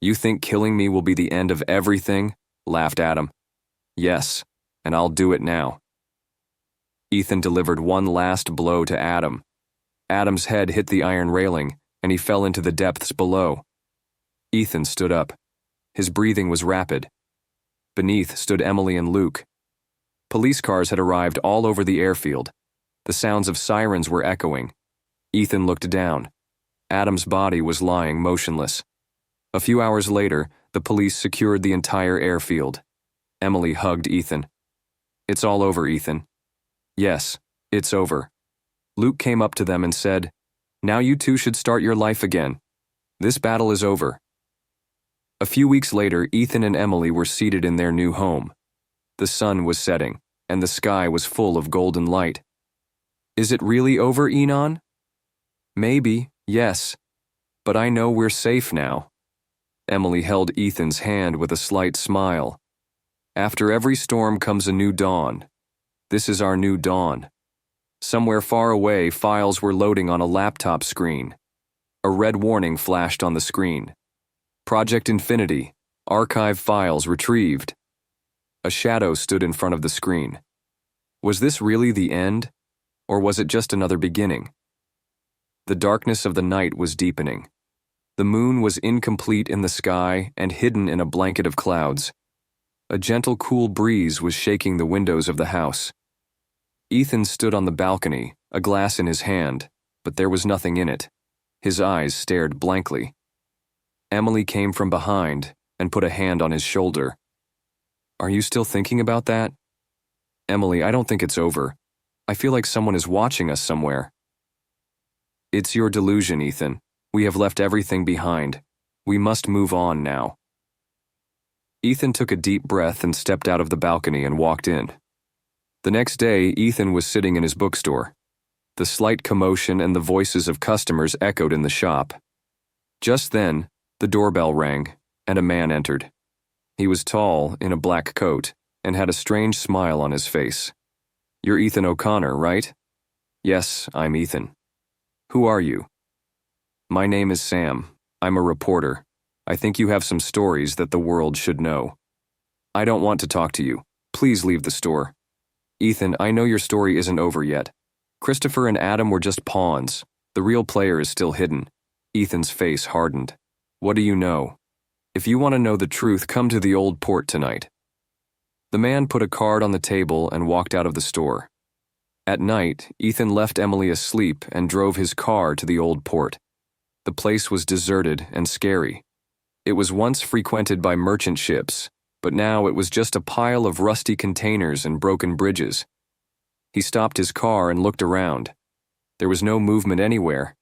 You think killing me will be the end of everything? Laughed Adam. Yes, and I'll do it now. Ethan delivered one last blow to Adam. Adam's head hit the iron railing, and he fell into the depths below. Ethan stood up. His breathing was rapid. Beneath stood Emily and Luke. Police cars had arrived all over the airfield. The sounds of sirens were echoing. Ethan looked down. Adam's body was lying motionless. A few hours later, the police secured the entire airfield. Emily hugged Ethan. It's all over, Ethan. Yes, it's over. Luke came up to them and said, Now you two should start your life again. This battle is over. A few weeks later, Ethan and Emily were seated in their new home. The sun was setting, and the sky was full of golden light. Is it really over, Enon? Maybe, yes. But I know we're safe now. Emily held Ethan's hand with a slight smile. After every storm comes a new dawn. This is our new dawn. Somewhere far away, files were loading on a laptop screen. A red warning flashed on the screen. Project Infinity. Archive files retrieved. A shadow stood in front of the screen. Was this really the end? Or was it just another beginning? The darkness of the night was deepening. The moon was incomplete in the sky and hidden in a blanket of clouds. A gentle, cool breeze was shaking the windows of the house. Ethan stood on the balcony, a glass in his hand, but there was nothing in it. His eyes stared blankly. Emily came from behind and put a hand on his shoulder. Are you still thinking about that? Emily, I don't think it's over. I feel like someone is watching us somewhere. It's your delusion, Ethan. We have left everything behind. We must move on now. Ethan took a deep breath and stepped out of the balcony and walked in. The next day, Ethan was sitting in his bookstore. The slight commotion and the voices of customers echoed in the shop. Just then, the doorbell rang, and a man entered. He was tall, in a black coat, and had a strange smile on his face. "You're Ethan O'Connor, right?" "Yes, I'm Ethan." "Who are you?" "My name is Sam. I'm a reporter. I think you have some stories that the world should know." "I don't want to talk to you. Please leave the store." "Ethan, I know your story isn't over yet. Christopher and Adam were just pawns. The real player is still hidden." Ethan's face hardened. "What do you know? If you want to know the truth, come to the Old Port tonight." The man put a card on the table and walked out of the store. At night, Ethan left Emily asleep and drove his car to the Old Port. The place was deserted and scary. It was once frequented by merchant ships, but now it was just a pile of rusty containers and broken bridges. He stopped his car and looked around. There was no movement anywhere.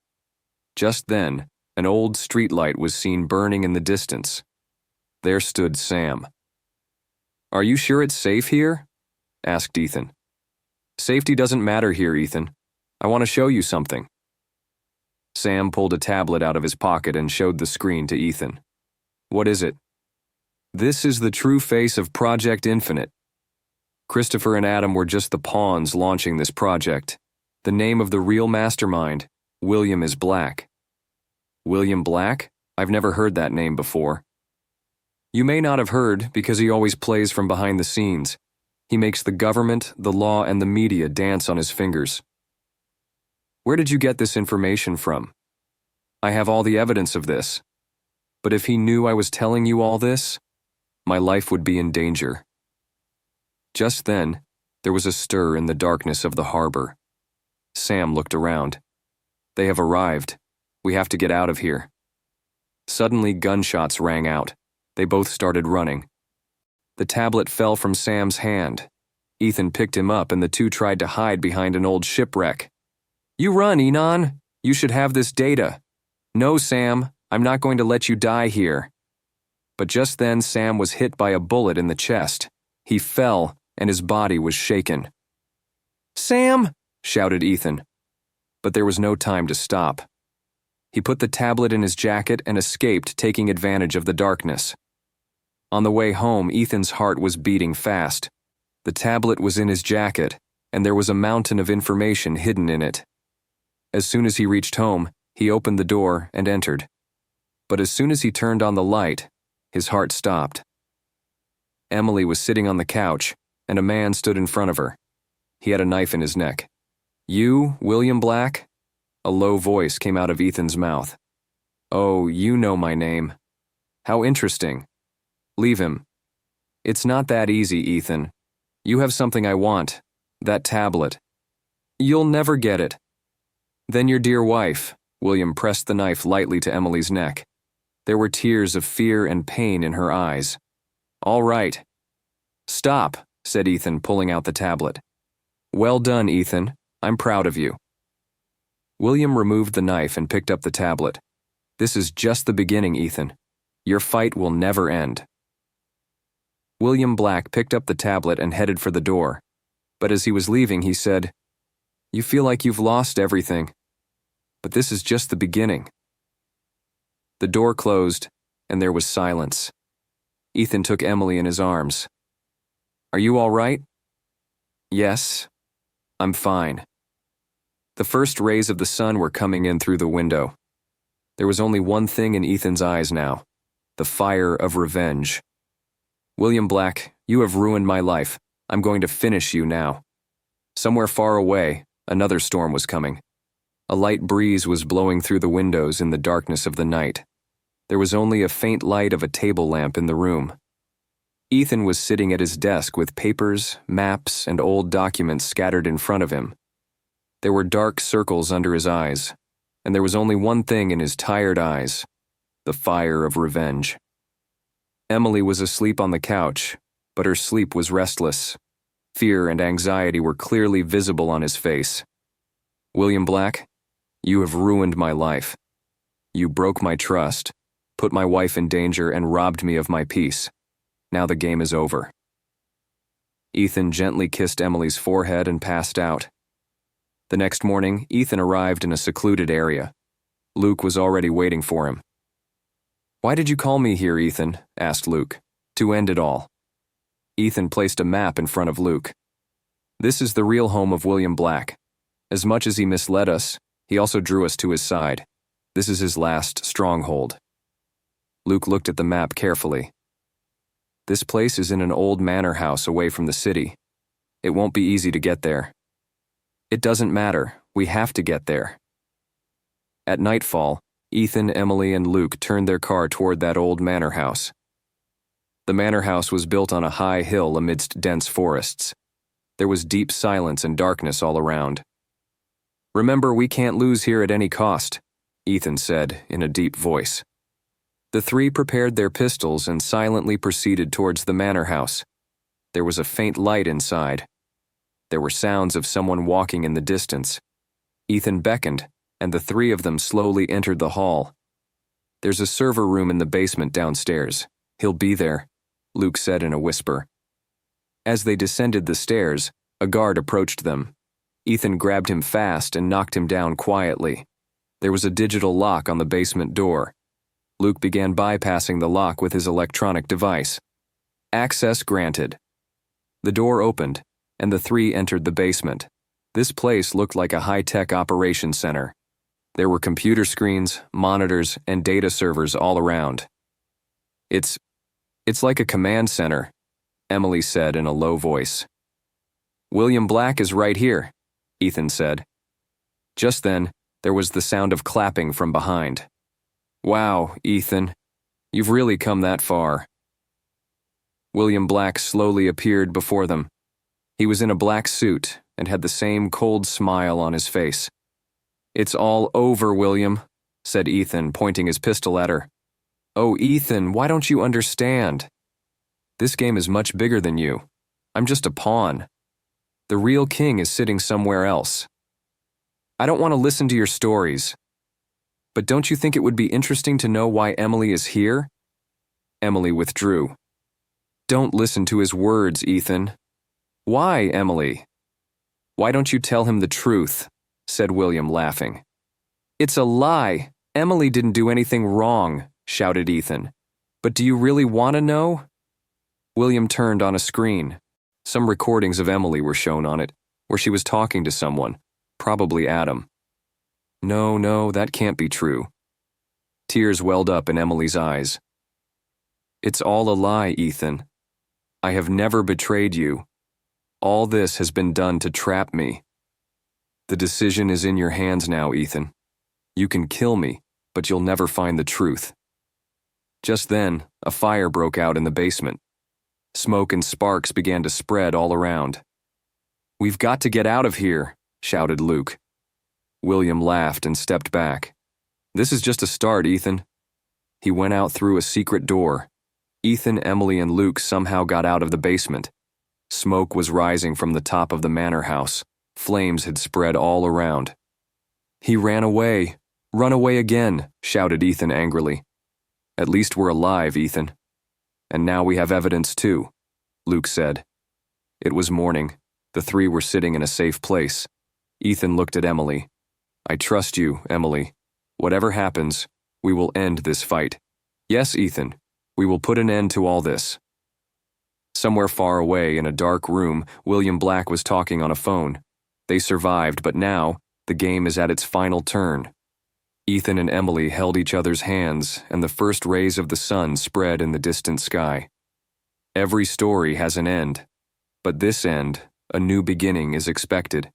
Just then, an old streetlight was seen burning in the distance. There stood Sam. "Are you sure it's safe here?" asked Ethan. "Safety doesn't matter here, Ethan. I want to show you something." Sam pulled a tablet out of his pocket and showed the screen to Ethan. "What is it?" "This is the true face of Project Infinite. Christopher and Adam were just the pawns launching this project. The name of the real mastermind, William, is Black." "William Black? I've never heard that name before." "You may not have heard because he always plays from behind the scenes. He makes the government, the law, and the media dance on his fingers." "Where did you get this information from?" "I have all the evidence of this. But if he knew I was telling you all this, my life would be in danger." Just then, there was a stir in the darkness of the harbor. Sam looked around. "They have arrived. We have to get out of here." Suddenly, gunshots rang out. They both started running. The tablet fell from Sam's hand. Ethan picked him up and the two tried to hide behind an old shipwreck. "You run, Enon! You should have this data." "No, Sam, I'm not going to let you die here." But just then Sam was hit by a bullet in the chest. He fell, and his body was shaken. "Sam!" shouted Ethan. But there was no time to stop. He put the tablet in his jacket and escaped, taking advantage of the darkness. On the way home, Ethan's heart was beating fast. The tablet was in his jacket, and there was a mountain of information hidden in it. As soon as he reached home, he opened the door and entered. But as soon as he turned on the light, his heart stopped. Emily was sitting on the couch, and a man stood in front of her. He had a knife in his neck. "You, William Black?" A low voice came out of Ethan's mouth. "Oh, you know my name. How interesting. Leave him." "It's not that easy, Ethan. You have something I want. That tablet." "You'll never get it." "Then your dear wife." William pressed the knife lightly to Emily's neck. There were tears of fear and pain in her eyes. "All right." "Stop," said Ethan, pulling out the tablet. "Well done, Ethan. I'm proud of you." William removed the knife and picked up the tablet. "This is just the beginning, Ethan. Your fight will never end." William Black picked up the tablet and headed for the door. But as he was leaving, he said, "You feel like you've lost everything. But this is just the beginning." The door closed, and there was silence. Ethan took Emily in his arms. "Are you all right?" "Yes, I'm fine." The first rays of the sun were coming in through the window. There was only one thing in Ethan's eyes now: the fire of revenge. "William Black, you have ruined my life. I'm going to finish you now." Somewhere far away, another storm was coming. A light breeze was blowing through the windows in the darkness of the night. There was only a faint light of a table lamp in the room. Ethan was sitting at his desk with papers, maps, and old documents scattered in front of him. There were dark circles under his eyes, and there was only one thing in his tired eyes: the fire of revenge. Emily was asleep on the couch, but her sleep was restless. Fear and anxiety were clearly visible on his face. "William Black, you have ruined my life. You broke my trust, put my wife in danger, and robbed me of my peace. Now the game is over." Ethan gently kissed Emily's forehead and passed out. The next morning, Ethan arrived in a secluded area. Luke was already waiting for him. "Why did you call me here, Ethan?" asked Luke. "To end it all." Ethan placed a map in front of Luke. "This is the real home of William Black. As much as he misled us, he also drew us to his side. This is his last stronghold." Luke looked at the map carefully. "This place is in an old manor house away from the city. It won't be easy to get there." "It doesn't matter. We have to get there." At nightfall, Ethan, Emily, and Luke turned their car toward that old manor house. The manor house was built on a high hill amidst dense forests. There was deep silence and darkness all around. "Remember, we can't lose here at any cost," Ethan said in a deep voice. The three prepared their pistols and silently proceeded towards the manor house. There was a faint light inside. There were sounds of someone walking in the distance. Ethan beckoned, and the three of them slowly entered the hall. "There's a server room in the basement downstairs. He'll be there," Luke said in a whisper. As they descended the stairs, a guard approached them. Ethan grabbed him fast and knocked him down quietly. There was a digital lock on the basement door. Luke began bypassing the lock with his electronic device. Access granted. The door opened, and the three entered the basement. This place looked like a high-tech operations center. There were computer screens, monitors, and data servers all around. It's like a command center," Emily said in a low voice. "William Black is right here," Ethan said. Just then, there was the sound of clapping from behind. "Wow, Ethan, you've really come that far." William Black slowly appeared before them. He was in a black suit and had the same cold smile on his face. "It's all over, William," said Ethan, pointing his pistol at her. "Oh, Ethan, why don't you understand? This game is much bigger than you. I'm just a pawn. The real king is sitting somewhere else. I don't want to listen to your stories. But don't you think it would be interesting to know why Emily is here?" Emily withdrew. "Don't listen to his words, Ethan." "Why, Emily?" "Why don't you tell him the truth?" said William, laughing. "It's a lie. Emily didn't do anything wrong," shouted Ethan. "But do you really want to know?" William turned on a screen. Some recordings of Emily were shown on it, where she was talking to someone, probably Adam. No, that can't be true. Tears welled up in Emily's eyes. "It's all a lie, Ethan. I have never betrayed you. All this has been done to trap me. The decision is in your hands now, Ethan. You can kill me, but you'll never find the truth." Just then, a fire broke out in the basement. Smoke and sparks began to spread all around. "We've got to get out of here," shouted Luke. William laughed and stepped back. "This is just a start, Ethan." He went out through a secret door. Ethan, Emily, and Luke somehow got out of the basement. Smoke was rising from the top of the manor house. Flames had spread all around. "He ran away. Run away again," shouted Ethan angrily. "At least we're alive, Ethan. And now we have evidence too," Luke said. It was morning. The three were sitting in a safe place. Ethan looked at Emily. "I trust you, Emily. Whatever happens, we will end this fight. Yes, Ethan, we will put an end to all this." Somewhere far away in a dark room, William Black was talking on a phone. They survived, but now, the game is at its final turn. Ethan and Emily held each other's hands, and the first rays of the sun spread in the distant sky. Every story has an end, but this end, a new beginning, is expected.